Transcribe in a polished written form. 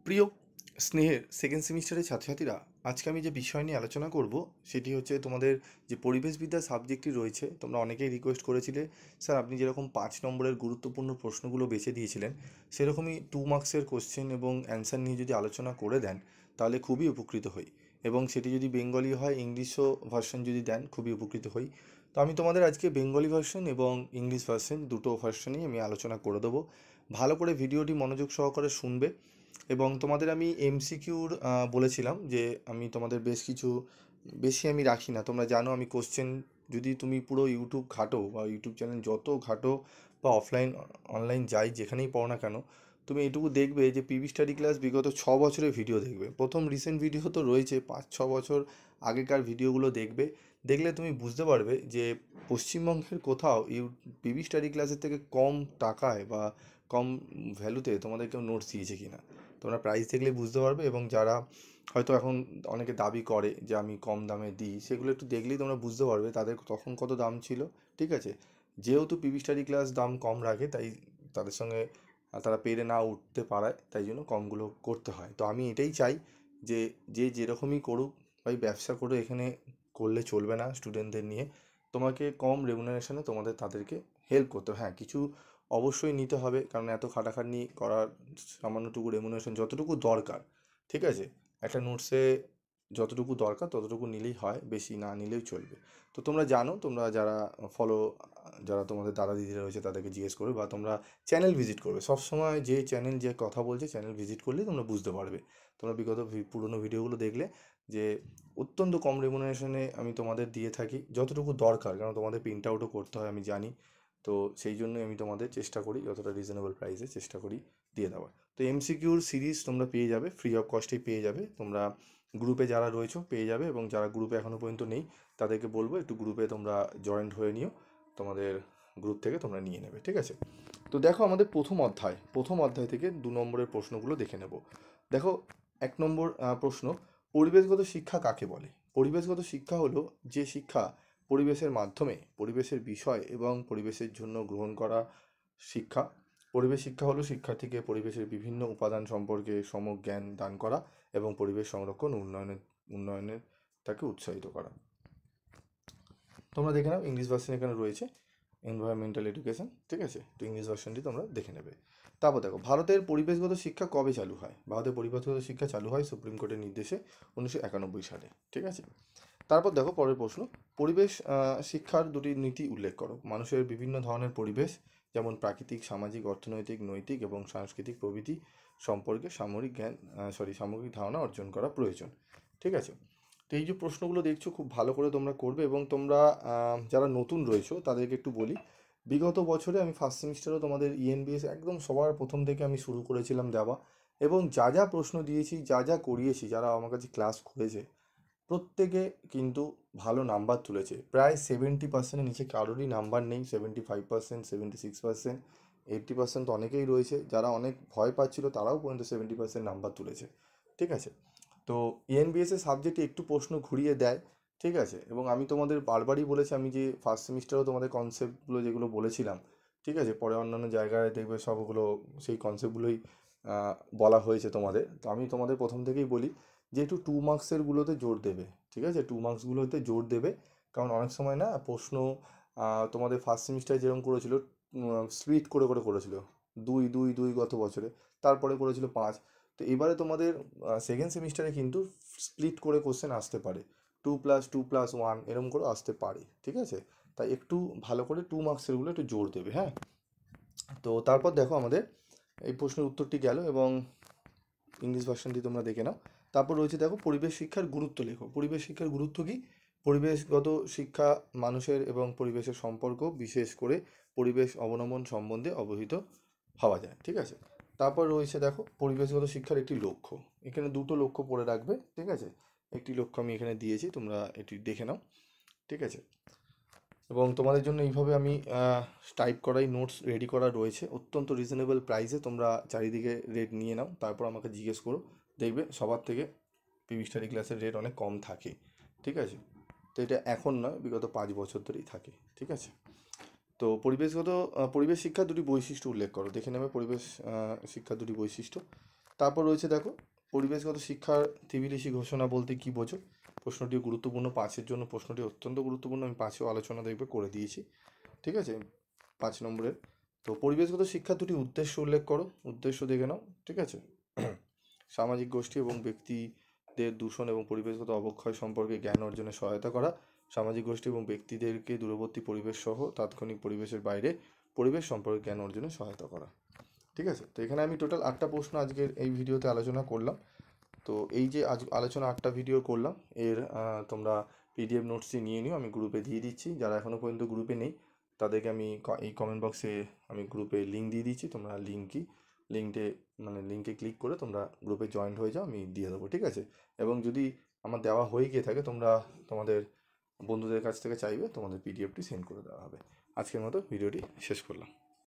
প্রিয় স্নেহের সেকেন্ড সেমিস্টারের ছাত্রছাত্রীরা, আজকে আমি যে বিষয় নিয়ে আলোচনা করব সেটি হচ্ছে তোমাদের যে পরিবেশবিদ্যা সাবজেক্টটি রয়েছে। তোমরা অনেকেই রিকোয়েস্ট করেছিলে, স্যার আপনি যেরকম 5 নম্বরের গুরুত্বপূর্ণ প্রশ্নগুলো বেছে দিয়েছিলেন সেরকমই 2 মার্কসের কোশ্চেন এবং অ্যান্সার নিয়ে যদি আলোচনা করে দেন তাহলে খুবই উপকৃত হই। এবং সেটি যদি বেঙ্গলি হয়, ইংলিশও ভার্সন যদি দেন খুবই উপকৃত হই। তো আমি তোমাদের আজকে বেঙ্গলি ভার্সন এবং ইংলিশ ভার্সন দুটো ভার্সনই আমি আলোচনা করে দেবো। ভালো করে ভিডিওটি মনোযোগ সহকারে শুনবে। এবং তোমাদের আমি এমসিকিউর বলেছিলাম যে আমি তোমাদের বেশ কিছু, বেশি আমি রাখি না, তোমরা জানো আমি কোশ্চেন, যদি তুমি পুরো ইউটিউব ঘাটো বা ইউটিউব চ্যানেল যত ঘাটো বা অফলাইন অনলাইন যাই যেখানেই পড়ো না কেন, তুমি এটুকু দেখবে যে পিভি স্টাডি ক্লাস বিগত 6 বছরের ভিডিও দেখবে। প্রথম রিসেন্ট ভিডিও তো রয়েছে, 5-6 বছর আগেকার ভিডিওগুলো দেখবে। দেখলে তুমি বুঝতে পারবে যে পশ্চিমবঙ্গের কোথাও পিভি স্টাডি ক্লাসের থেকে কম টাকায় বা কম ভ্যালুতে তোমাদের কেউ নোটস দিয়েছে কিনা। তোমরা প্রাইস দেখলে বুঝতে পারবে। এবং যারা হয়তো এখন অনেকে দাবি করে যে আমি কম দামে দিই, সেগুলো একটু দেখলেই তোমরা বুঝতে পারবে তাদের তখন কত দাম ছিল। ঠিক আছে, যেহেতু পিভি স্টাডি ক্লাস দাম কম রাখে তাই তাদের সঙ্গে তারা পেরে না উঠতে পারায় তাই জন্য কমগুলো করতে হয়। তো আমি এটাই চাই যে যে যেরকমই করুক ভাই, ব্যবসা করে এখানে করলে চলবে না। স্টুডেন্টদের নিয়ে তোমাকে কম রেমুনারেশনে তোমাদের তাদেরকে হেল্প করতে হবে। হ্যাঁ, কিছু অবশ্যই নিতে হবে, কারণ এত খাটাখাটনি করার সামান্যটুকু রেমুনারেশন যতটুকু দরকার, ঠিক আছে, একটা নোটসে যতটুকু দরকার ততটুকু নিলেই হয়, বেশি না নিলেও চলবে। তো তোমরা জানো, তোমরা যারা ফলো, যারা তোমাদের দাদা দিদিরা রয়েছে তাদেরকে জিজ্ঞেস করবে বা তোমরা চ্যানেল ভিজিট করবে। সবসময় যে চ্যানেল যে কথা বলছে চ্যানেল ভিজিট করলেই তোমরা বুঝতে পারবে। তোমরা বিগত পুরনো ভিডিওগুলো দেখলে যে অত্যন্ত কম রেমুনারেশনে আমি তোমাদের দিয়ে থাকি যতটুকু দরকার, কারণ তোমাদের প্রিন্ট আউটও করতে হয় আমি জানি। তো সেই জন্যই আমি তোমাদের চেষ্টা করি যতটা রিজনেবল প্রাইসে চেষ্টা করি দিয়ে দেওয়ার। তো এমসিকিউর সিরিজ তোমরা পেয়ে যাবে, ফ্রি অফ কস্টেই পেয়ে যাবে। তোমরা গ্রুপে যারা রয়েছো পেয়ে যাবে, এবং যারা গ্রুপে এখনও পর্যন্ত নেই তাদেরকে বলবো একটু গ্রুপে তোমরা জয়েন্ট হয়ে নিও, তোমাদের গ্রুপ থেকে তোমরা নিয়ে নেবে। ঠিক আছে, তো দেখো আমাদের প্রথম অধ্যায় থেকে 2 নম্বরের প্রশ্নগুলো দেখে নেব। দেখো 1 নম্বর প্রশ্ন, পরিবেশগত শিক্ষা কাকে বলে? পরিবেশগত শিক্ষা হলো যে শিক্ষা পরিবেশের মাধ্যমে পরিবেশের বিষয় এবং পরিবেশের জন্য গ্রহণ করা শিক্ষা। পরিবেশ শিক্ষা হলো শিক্ষার্থীকে পরিবেশের বিভিন্ন উপাদান সম্পর্কে সম্যক জ্ঞান দান করা এবং পরিবেশ সংরক্ষণ ও উন্নয়নের তাকে উৎসাহিত করা। তোমরা দেখে নাও, ইংলিশ ভার্সন এখানে রয়েছে, এনভায়রনমেন্টাল এডুকেশন। ঠিক আছে, তো ইংলিশ ভার্সনটি তোমরা দেখে নেবে। তারপর দেখো, ভারতের পরিবেশগত শিক্ষা কবে চালু হয়? ভারতের পরিবেশগত শিক্ষা চালু হয় সুপ্রিম কোর্টের নির্দেশে 1991 সালে। ঠিক আছে, তারপর দেখো পরের প্রশ্ন, পরিবেশ শিক্ষার দুটি নীতি উল্লেখ করো। মানুষের বিভিন্ন ধরনের পরিবেশ, যেমন প্রাকৃতিক, সামাজিক, অর্থনৈতিক, নৈতিক এবং সাংস্কৃতিক প্রভৃতি সম্পর্কে সামগ্রিক ধারণা অর্জন করা প্রয়োজন। ঠিক আছে, তো এই যে প্রশ্নগুলো দেখছো খুব ভালো করে তোমরা করবে। এবং তোমরা যারা নতুন রয়েছো তাদেরকে একটু বলি, বিগত বছরে আমি ফার্স্ট সেমিস্টারেও তোমাদের ইএনবিএস একদম সবার প্রথম থেকে আমি শুরু করেছিলাম দেওয়া, এবং যা যা প্রশ্ন দিয়েছি, যা যা করিয়েছি, যারা আমার কাছে ক্লাস করেছে প্রত্যেকে কিন্তু ভালো নাম্বার তুলেছে। প্রায় 70%-এর নিচে কারোরই নাম্বার নেই। 75%, 76%, 80% তো অনেকেই রয়েছে। যারা অনেক ভয় পাচ্ছিল তারাও পর্যন্ত 70% নাম্বার তুলেছে। ঠিক আছে, তো ইএনবিএসের সাবজেক্টে একটু প্রশ্ন ঘুরিয়ে দেয়। ঠিক আছে, এবং আমি তোমাদের বারবারই বলেছি, আমি যে ফার্স্ট সেমিস্টারেও তোমাদের কনসেপ্টগুলো যেগুলো বলেছিলাম, ঠিক আছে, পরে অন্যান্য জায়গায় দেখবে সবগুলো সেই কনসেপ্টগুলোই বলা হয়েছে তোমাদের। তো আমি তোমাদের প্রথম থেকেই বলি যে একটু 2 মার্কসেরগুলোতে জোর দেবে। ঠিক আছে, 2 মার্কসগুলোতে জোর দেবে, কারণ অনেক সময় না প্রশ্ন তোমাদের ফার্স্ট সেমিস্টারে যেরকম করেছিল, স্প্লিট করে করে করেছিল, 2 2 2 গত বছরে, তারপরে করেছিল 5। তো এবারে তোমাদের সেকেন্ড সেমিস্টারে কিন্তু স্প্লিট করে কোশ্চেন আসতে পারে, 2+2+1 এরকম করে আসতে পারে। ঠিক আছে, তাই একটু ভালো করে 2 মার্কসেরগুলো একটু জোর দেবে। হ্যাঁ, তো তারপর দেখো আমাদের এই প্রশ্নের উত্তরটি গেল, এবং ইংলিশ ভার্সনটি তোমরা দেখে নাও। তারপর রয়েছে দেখো, পরিবেশ শিক্ষার গুরুত্ব লেখো। পরিবেশ শিক্ষার গুরুত্ব কী? পরিবেশগত শিক্ষা মানুষের এবং পরিবেশের সম্পর্ক, বিশেষ করে পরিবেশ অবনমন সম্বন্ধে অবহিত হওয়া যায়। ঠিক আছে, তারপর রয়েছে দেখো, পরিবেশগত শিক্ষার একটি লক্ষ্য। এখানে দুটো লক্ষ্য পড়ে রাখবে। ঠিক আছে, একটি লক্ষ্য আমি এখানে দিয়েছি, তোমরা এটি দেখে নাও। ঠিক আছে, এবং তোমাদের জন্য এইভাবে আমি টাইপ করাই নোটস রেডি করা রয়েছে অত্যন্ত রিজনেবল প্রাইসে। তোমরা চারিদিকে রেট নিয়ে নাও, তারপর আমাকে জিজ্ঞেস করো, দেখবে সবার থেকে পিভি স্টাডি ক্লাসের রেট অনেক কম থাকে। ঠিক আছে, তো এটা এখন নয়, বিগত 5 বছর ধরেই থাকে। ঠিক আছে, তো পরিবেশ শিক্ষার দুটি বৈশিষ্ট্য উল্লেখ করো। দেখে নেবে পরিবেশ শিক্ষার দুটি বৈশিষ্ট্য। তারপর রয়েছে দেখো পরিবেশগত শিক্ষার ত্রিবিলিসি ঘোষণা বলতে কি বোঝো। প্রশ্নটি গুরুত্বপূর্ণ, 5-এর জন্য প্রশ্নটি অত্যন্ত গুরুত্বপূর্ণ, আমি 5-এও আলোচনা দেখবে করে দিয়েছি। ঠিক আছে, 5 নম্বরের। তো পরিবেশগত শিক্ষার দুটি উদ্দেশ্য উল্লেখ করো, উদ্দেশ্য দেখে নাও। ঠিক আছে, সামাজিক গোষ্ঠী এবং ব্যক্তিদের দূষণ এবং পরিবেশগত অবক্ষয় সম্পর্কে জ্ঞান অর্জনে সহায়তা করা, সামাজিক গোষ্ঠী এবং ব্যক্তিদেরকে দূরবর্তী পরিবেশ সহ তাৎক্ষণিক পরিবেশের বাইরে পরিবেশ সম্পর্কে জ্ঞান অর্জনে সহায়তা করা। ঠিক আছে, তো এখানে আমি টোটাল 8টা প্রশ্ন আজকের এই ভিডিওতে আলোচনা করলাম। তো এই যে আজ আলোচনা 8টা ভিডিও করলাম, এর তোমরা পিডিএফ নোটসটি নিয়ে নিও, আমি গ্রুপে দিয়ে দিচ্ছি। যারা এখনও পর্যন্ত গ্রুপে নেই তাদেরকে আমি এই কমেন্ট বক্সে আমি গ্রুপে লিঙ্ক দিয়ে দিচ্ছি, তোমরা লিঙ্কে ক্লিক করে তোমরা গ্রুপে জয়েন্ট হয়ে যাও, আমি দিয়ে দেবো। ঠিক আছে, এবং যদি আমার দেওয়া হয়ে গিয়ে থাকে তোমরা তোমাদের বন্ধুদের কাছ থেকে চাইবে, তোমাদের পিডিএফটি সেন্ড করে দেওয়া হবে। আজকের মতো ভিডিওটি শেষ করলাম।